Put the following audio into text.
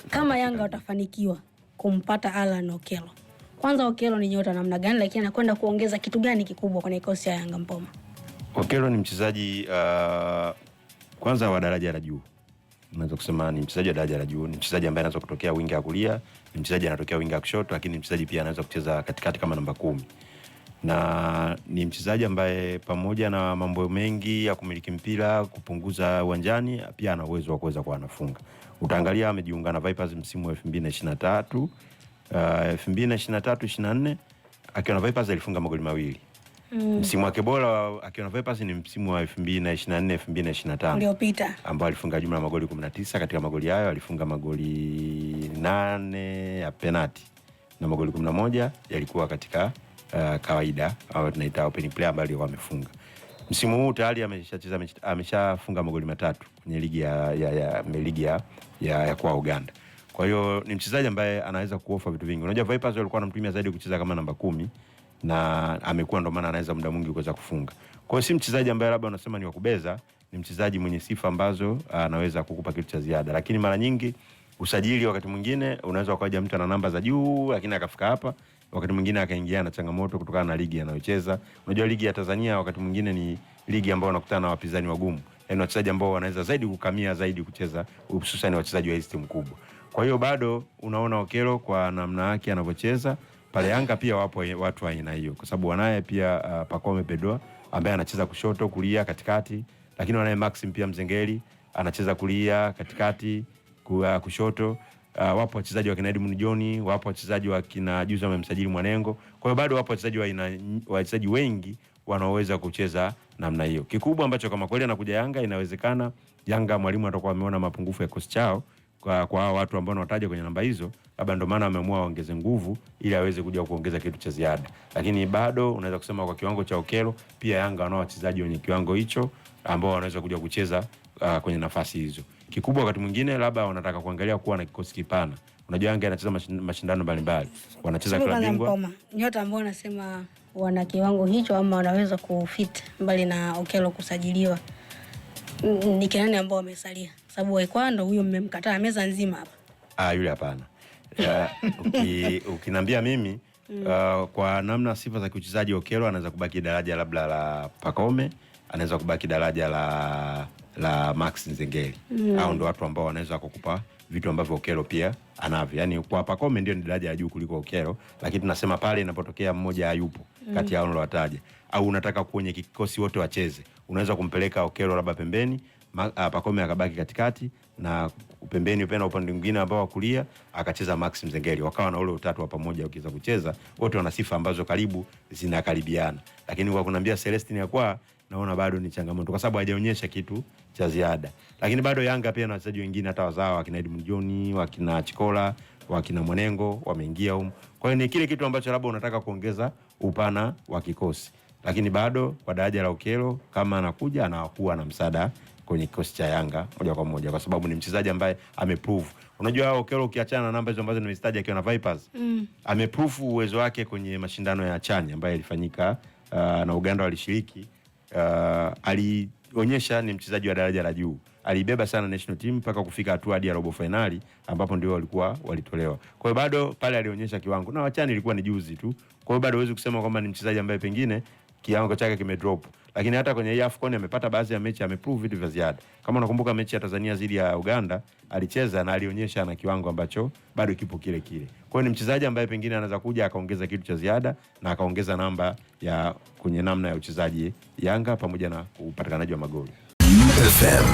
Kama Yanga watafanikiwa kumpata Alan Okello, kwanza Okello ni nyota namna gani, lakini anakwenda kuongeza kitu gani kikubwa kwenye kikosi cha Yanga Mpoma? Okello ni mchezaji kwanza wa daraja la juu. Unaweza kusema ni mchezaji wa daraja la juu, ni mchezaji ambaye anaweza kutokea winga ya kulia, ni mchezaji anatokea winga ya kushoto, lakini mchezaji pia anaweza kucheza katikati kama namba 10. Na ni mchezaji ambaye pamoja na mambo mengi ya kumiliki mpira, kupunguza uwanjani, pia ana uwezo wa kuweza kuwa anafunga. Utaangalia amejiunga na Vipers msimu wa 2023, 2023-24 akiwa na Vipers alifunga magoli 2. Msimu wake bora akiwa na Vipers ni msimu wa 2024-2025 uliopita, ambao alifunga jumla magoli 19. Katika magoli hayo alifunga magoli 8 ya penalty na magoli 11 yalikuwa katika kawaida au tunaita open play ambayo alikuwa amefunga. Msimu huu tayari ameshafunga magoli 3 kwenye ligi ya kwa Uganda. Kwa hiyo ni mchezaji ambaye anaweza kuofa vitu vingi. Unajua Vipers walikuwa wanamtumia zaidi kucheza kama namba 10 na amekuwa ndo maana anaweza muda mwingi kuweza kufunga. Kwa hiyo si mchezaji ambaye labda unasema ni wa kubeza, ni mchezaji mwenye sifa ambazo anaweza kukupa kitu cha ziada. Lakini mara nyingi usajili wakati mwingine unaweza ukaja mtu ana namba za juu lakini akafika hapa, wakati mwingine akaingia na changamoto kutokana na ligi anayocheza. Unajua ligi ya Tanzania wakati mwingine ni ligi ambayo unakutana na wapinzani wagumu. Yaani wachezaji ambao wanaweza zaidi kukamia zaidi kucheza, hususan wachezaji wa timu kubwa. Kwa hiyo bado unaona Okello kwa namna yake anavyocheza pale Yanga pia wapo watu wa aina hiyo, kwa sababu wanaye pia Pacome Pedro ambaye anacheza kushoto, kulia, katikati, lakini wanaye Maxim pia Mzengeli anacheza kulia, katikati, kushoto. Wapo wachezaji wa kina Edmund John, wapo wachezaji wa kina Juza wamemsajili Mwanengo. Kwa hiyo bado wapo wachezaji wengi wanaoweza kucheza namna hiyo. Kikubwa ambacho kama kweli anakuja Yanga, inawezekana Yanga mwalimu atakuwa ameona mapungufu ya kosi chao kwa watu ambao wanataja kwenye namba hizo, labda ndio maana ameamua aongeze nguvu ili aweze kuja kuongeza kitu cha ziada. Lakini bado unaweza kusema kwa kiwango cha Okello pia Yanga wanao wachezaji wenye kiwango hicho ambao wanaweza kuja kucheza kwenye nafasi hizo. Kikubwa wakati mwingine labda wanataka kuangalia kuwa na kikosi kipana. Unajua Yanga anacheza mashindano mbalimbali. Wanacheza klabu bingwa. Nyota ambao wanasema wana kiwango hicho ama wanaweza kufit mbali na Okello kusajiliwa, ni kinani ambao wamesalia? Sababu Ekwando huyo mmemkataa meza nzima hapa. Yule hapana. Ukiniambia mimi kwa namna sifa za kuchezaji Okello anaweza kubaki daraja labda la Pacome, anaweza kubaki daraja la Max Nzengeli. Hao ndio watu ambao wanaweza kukupa vitu ambavyo Okello pia anavyo. Yaani kwa Pacome ndio ni daraja ya juu kuliko Okello, lakini tunasema pale inapotokea mmoja hayupo kati yao wataja au unataka kwenye kikosi wote wacheze, unaweza kumpeleka Okello labda pembeni, Pacome akabaki katikati na pembeni upena upande mwingine ambao wa kulia akacheza Max Mzengeli, wakawa na ule utatu wa pamoja ukiweza kucheza wote wana sifa ambazo karibu zinakaribiana. Lakini kwa kunambia Celestine Yakwa naona bado ni changamoto kwa sababu hajaonyesha kitu cha ziada. Lakini bado Yanga pia na wachezaji wengine hata wazao wakina Edmund John, wakina Chikola, wakina Mwanengo wameingia huko. Kwa hiyo ni kile kitu ambacho labda unataka kuongeza upana wa kikosi. Lakini bado kwa daraja la Okello kama anakuja anakuwa na msaada kwenye kikosi cha Yanga moja kwa moja, kwa sababu ni mchezaji ambaye ameprove. Unajua Okello ukiachana na namba hizo ambazo nimestaja akiwa na Vipers, ameprove uwezo wake kwenye mashindano ya Chanya ambayo yalifanyika na Uganda walishiriki. Alionyesha ni mchezaji wa daraja la juu. Alibeba sana national team mpaka kufika hatua hadi ya robo finali ambapo ndio walitolewa. Kwa hiyo bado pale alionyesha kiwango. Na wachani ilikuwa ni juzi tu. Kwa hiyo bado huwezi kusema kwamba ni mchezaji ambaye pengine kiwango chake kimedrop. Lakini hata kwenye hii AFCON amepata baadhi ya mechi ameprove vitu vya ziada. Kama unakumbuka mechi ya Tanzania dhidi ya Uganda, alicheza na alionyesha na kiwango ambacho bado kipo kile kile. Kwa hiyo ni mchezaji ambaye pengine anaweza kuja akaongeza kitu cha ziada na akaongeza namba ya kwenye namna ya uchezaji Yanga pamoja na upatikanaji wa magoli. FM.